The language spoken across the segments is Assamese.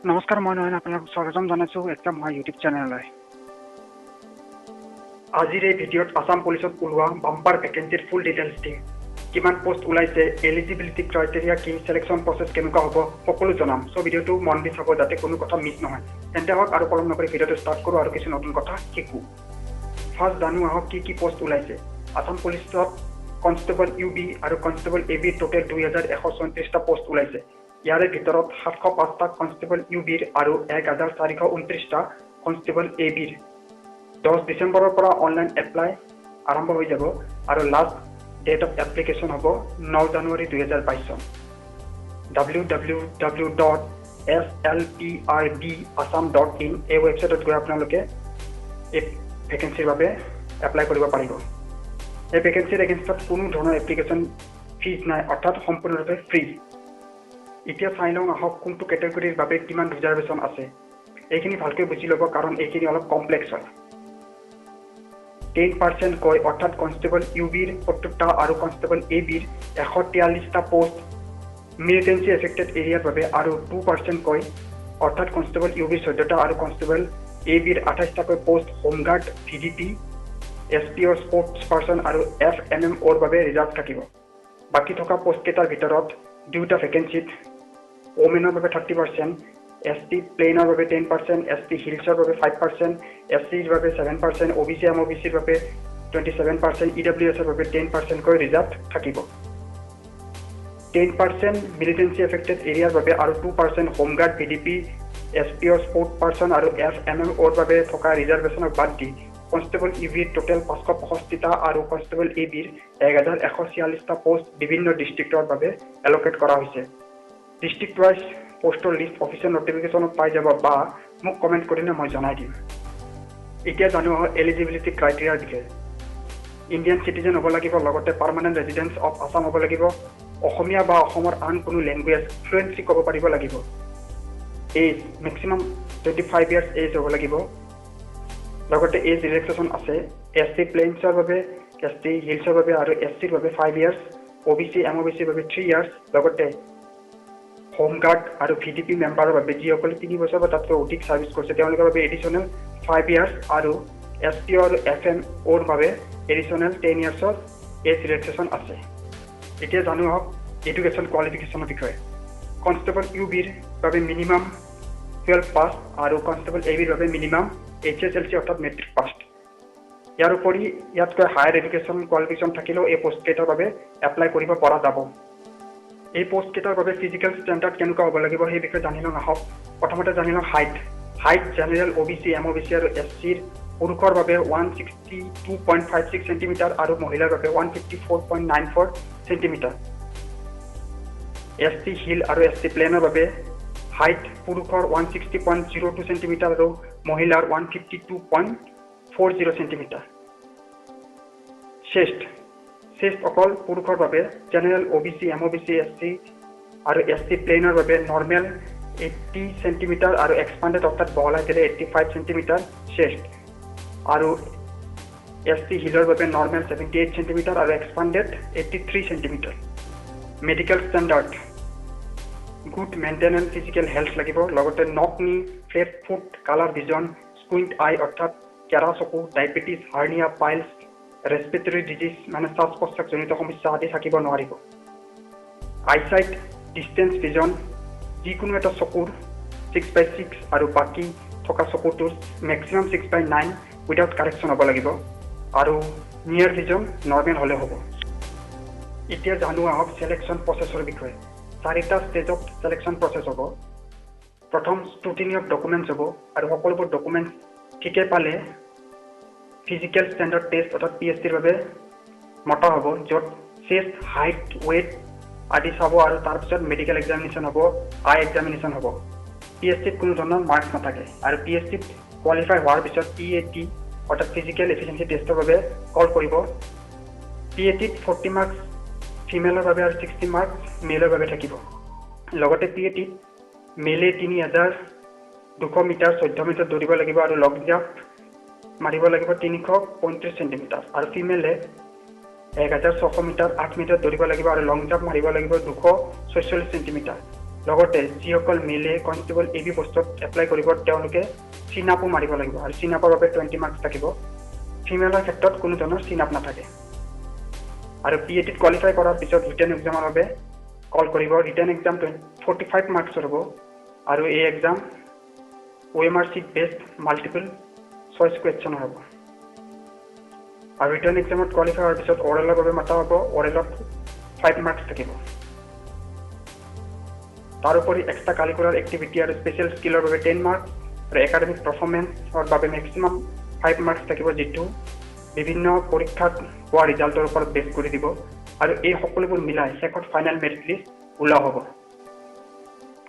নমস্কাৰ মই নয়ন আপোনাক স্বাগতম জনাইছো একদম মই ইউটিউব চেনেললৈ আজিৰ এই ভিডিঅ'ত আসাম পুলিচত ওলোৱা বাম্পাৰ ভেকেন্সিৰ ফুল ডিটেইলছ দিম কিমান পোষ্ট ওলাইছে এলিজিবিলিটি ক্ৰাইটেৰিয়া কি সিলেকশন প্ৰসেস কেনেকুৱা হ'ব সকলো জনাম সো ভিডিঅ'টো মন দি চাব যাতে কোনো কথা মিছ নহয় তেন্তে হওক আৰু পলম নকৰি ভিডিঅ'টো ষ্টাৰ্ট কৰো আৰু কিছু নতুন কথা শিকো ফাৰ্ষ্ট জানো আহক কি পোষ্ট ওলাইছে আসাম পুলিচত কনষ্টেবল ইউবি আৰু কনষ্টেবল এবি টোটেল 2134টা পোষ্ট ওলাইছে ইয়াৰে ভিতৰত 705টা কনষ্টেবল ইউবিৰ আৰু 1429টা কনষ্টেবল এবিৰ 10 ডিসেম্বৰৰ পৰা অনলাইন এপ্লাই আৰম্ভ হৈ যাব আৰু লাষ্ট ডেট অফ এপ্লিকেশন হ'ব 9 জানুৱাৰী 2022 চন www.slprdasam.in এই ওয়েবসাইটত গৈ আপোনালোকে এই ভেকেন্সিৰ বাবে এপ্লাই কৰিব পাৰিব এই ভেকেন্সিৰ এগেইনষ্টত কোনো ধৰণৰ এপ্লিকেশন ফিজ নাই অৰ্থাৎ সম্পূৰ্ণৰূপে ফ্ৰী এতিয়া চাই লওঁ আহক কোনটো ক্যাটাগৰীৰ বাবে কিমান ৰিজাৰ্ভেশন আছে এইখিনি ভালকৈ বুজি ল'ব কাৰণ এইখিনি অলপ কমপ্লেক্স হয় 10% কয় অৰ্থাৎ কনষ্টেবল ইউবিৰ 70টা আৰু কনষ্টেবল এবিৰ 143টা পোষ্ট মিলিটেন্সি এফেক্টেড এৰিয়াৰ বাবে আৰু 2% কয় অৰ্থাৎ কনষ্টেবল ইউবিৰ 14টা আৰু কনষ্টেবল এবিৰ 28টাকৈ post home guard VDP SPO sports person আৰু এফএমএম ওৰ বাবে ৰিজাৰ্ভ থাকিব বাকি থকা পোষ্ট কেটাৰ ভিতৰত দুটা ভেকেন্সিত ওমেনৰ বাবে 30% এসটি প্লেনৰ বাবে 10% এসটি হিলছৰ বাবে 5% এসসিৰ বাবে 7% ওবিসি এমওবিসিৰ বাবে 27% ইডব্লিউএছৰ বাবে 10% কৈ ৰিজাৰ্ভ থাকিব 10% মিলিটেন্সি এফেক্টেড এৰিয়াৰ বাবে আৰু 2% হোমগাৰ্ড ভিডিপি এসপিঅ স্পোৰ্ট পাৰসন আৰু এফএমএম ওৰ বাবে থকা ৰিজাৰ্ভেশনক বাদ দি কনষ্টেবল ইবিৰ টোটেল 565টা আৰু কনষ্টেবল এবিৰ 1146টা পোষ্ট বিভিন্ন ডিস্ট্ৰিক্টৰ বাবে এলোকেট কৰা হৈছে ডিস্ট্ৰিক্ট ওয়াইজ পোস্টৰ লিষ্ট অফিচিয়েল নোটিফিকেশনত পাই যাব বা মোক কমেন্ট কৰিলে মই জনাই দিম এতিয়া জানো এলিজিবিলিটি ক্ৰাইটেৰিয়াৰ বিষয়ে ইণ্ডিয়ান সিটিজেন হ'ব লাগিব লগতে পাৰ্মানেন্ট ৰেজিডেন্স অফ আসাম হ'ব লাগিব অসমীয়া বা অসমৰ আন কোনো ল্যাঙ্গুৱেজ ফ্লুয়েন্সি ক'ব পাৰিব লাগিব এজ ম্যাক্সিমাম 25 ইয়াৰ্স এজ হ'ব লাগিব লগতে এজ ৰিলেক্সেশন আছে এসসি প্লেনছৰ বাবে এসটি হিলছৰ বাবে আৰু এসসিৰ বাবে 5 ইয়াৰ্স ওবিসি এমওবিসিৰ বাবে 3 ইয়াৰ্স লগতে হোমগাৰ্ড আৰু ভিডিপি মেম্বাৰৰ বাবে যিসকলে 3 বছৰ বা তাতকৈ অধিক সাৰ্ভিস কৰিছে তেওঁলোকৰ বাবে এডিশনাল 5 ইয়াৰ্স আৰু এসপি আৰু এফএম ওৰ বাবে এডিশনাল 10 ইয়াৰ্সৰ এজ ৰিলেক্সেশন আছে এতিয়া জানো আহক এডুকেশন কোৱালিফিকেশনৰ বিষয়ে কনষ্টেবল ইউবিৰ বাবে মিনিমাম 12 পাস আৰু কনষ্টেবল এবিৰ বাবে মিনিমাম HSLC অৰ্থাৎ মেট্ৰিক পাস ইয়াৰ উপৰি ইয়াতকৈ হায়াৰ এডুকেশন কোৱালিফিকেশন থাকিলেও এই পোষ্ট কেটাৰ বাবে এপ্লাই কৰিব পৰা যাব এই পোষ্ট কেটাৰ বাবে ফিজিক্যাল স্ট্যান্ডাৰ্ড কেনেকুৱা হ'ব লাগিব সেই বিষয়ে জানিলো আহক প্ৰথমতে জানিলো হাইট জেনাৰেল ওবিসি এমওবিসি আৰু এসসিৰ পুৰুষৰ বাবে 162.56 সেন্টিমিটাৰ আৰু মহিলাৰ বাবে 154.94 সেন্টিমিটাৰ এসটি হিল আৰু এসটি প্লেনৰ বাবে হাইট পুৰুষৰ 160.02 সেন্টিমিটাৰ আৰু মহিলাৰ 152.40 সেন্টিমিটাৰ চেষ্ট অকল পুৰুষৰ বাবে জেনাৰেল ওবিসি এমওবিসি এসসি আৰু এসটি প্লেনৰ বাবে নৰ্মেল 80 সেন্টিমিটাৰ আৰু এক্সপান্ডেড অৰ্থাৎ বহলাই দিলে 85 সেন্টিমিটাৰ চেষ্ট আৰু এসটি হিলৰ বাবে নৰ্মেল 78 সেন্টিমিটাৰ আৰু expanded 83 centimetre medical standard good maintenance physical health লাগিব লগতে knock knee flat foot colour vision squint eye অৰ্থাৎ কেৰা চকু diabetes hernia piles respiratory disease মানে শ্বাস প্ৰশ্বাসজনিত সমস্যা আদি থাকিব নোৱাৰিব আইসাইট ডিসটেন্স ভিজন যিকোনো এটা চকুৰ 6/6 আৰু বাকি থকা চকুটোৰ ম্যাক্সিমাম 6/9 উইদাউট কাৰেকশন হ'ব লাগিব আৰু নিয়াৰ ভিজন নৰ্মেল হলে হ'ব এতিয়া জানো আহক সিলেকশন প্ৰসেছৰ বিষয়ে 4টা ষ্টেজত সিলেকশন প্ৰসেছ হ'ব প্ৰথম স্ক্ৰুটিনি অফ ডকুমেন্টছ হ'ব আৰু সকলোবোৰ ডকুমেন্টছ ঠিকে পালে ফিজিক্যাল স্ট্যান্ডাৰ্ড টেষ্ট অৰ্থাৎ পিএসসিৰ বাবে মতা হ'ব য'ত চেষ্ট হাইট ওয়েট আদি চাব আৰু তাৰ পিছত মেডিকেল এক্সামিনেশন হ'ব আই এক্সামিনেশন হ'ব পিএসসিত কোনো ধৰণৰ মাৰ্কছ নাথাকে আৰু পিএসসিত কোৱালিফাই হোৱাৰ পিছত পিএটি অৰ্থাৎ ফিজিক্যাল এফিচিয়েন্সি টেষ্টৰ বাবে কল কৰিব পিএটিত 40 মাৰ্কছ ফিমেলৰ বাবে আৰু 60 মাৰ্কছ মেলৰ বাবে থাকিব লগতে পিএটিত মেলে 3200 মিটাৰ 14 মিটাৰ দৌৰিব লাগিব আৰু লং জাম্প মাৰিব লাগিব 335 সেন্টিমিটাৰ আৰু ফিমেলে 1600 মিটাৰ 8 মিটাৰ দৌৰিব লাগিব আৰু লং জাম্প মাৰিব লাগিব 246 সেন্টিমিটাৰ লগতে যিসকল মেলে কনষ্টেবল এবি পোষ্টত এপ্লাই কৰিব তেওঁলোকে চিনাপো মাৰিব লাগিব আৰু চিনাপৰ বাবে 20 মাৰ্কছ থাকিব। ফিমেলৰ ক্ষেত্ৰত কোনো ধৰণৰ চিনাপ নাথাকে। আৰু PATত কোৱালিফাই কৰাৰ পিছত ৰিটেন এক্সামৰ বাবে কল কৰিব। ৰিটেন এক্সাম 45 মাৰ্কছৰ হ'ব আৰু এই exam OMR sheet based multiple choice কুৱেশ্যনৰ হ'ব। আৰু ৰিটেন এক্সামত কোৱালিফাই হোৱাৰ পিছত অৰেলৰ বাবে মাতা হ'ব। অৰেলত 5 মাৰ্কছ থাকিব। তাৰোপৰি এক্সট্ৰা কাৰিকুলাৰ এক্টিভিটি আৰু স্পেচিয়েল স্কিলৰ বাবে 10 মাৰ্কছ আৰু একাডেমিক পাৰফৰ্মেঞ্চৰ বাবে মেক্সিমাম 5 মাৰ্কছ থাকিব, যিটো বিভিন্ন পৰীক্ষাত হোৱা ৰিজাল্টৰ ওপৰত বেছ কৰি দিব। আৰু এই সকলোবোৰ মিলাই শেষত ফাইনেল মেৰিট লিষ্ট ওলোৱা হ'ব।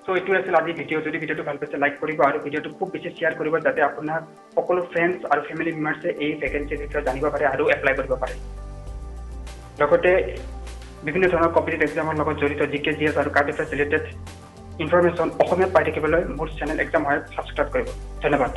চ' এইটোৱে আছিল আজি ভিডিঅ'। যদি ভিডিঅ'টো ভাল পাইছে লাইক কৰিব আৰু ভিডিঅ'টো খুব বেছি শ্বেয়াৰ কৰিব, যাতে আপোনাৰ সকলো ফ্ৰেণ্ডছ আৰু ফেমিলি মেম্বাৰ্ছে এই ভেকেঞ্চিৰ বিষয়ে জানিব পাৰে আৰু এপ্লাই কৰিব পাৰে। লগতে বিভিন্ন ধৰণৰ কম্পিটিটিভ এক্সামৰ লগত জড়িত GK GS আৰু কাৰ্ড এফেয়াৰ্ছ ৰিলেটেড ইনফৰমেশ্যন অসমীয়াত পাই থাকিবলৈ মোৰ চেনেল এক্সাম হয় ছাবস্ক্ৰাইব কৰিব। ধন্যবাদ।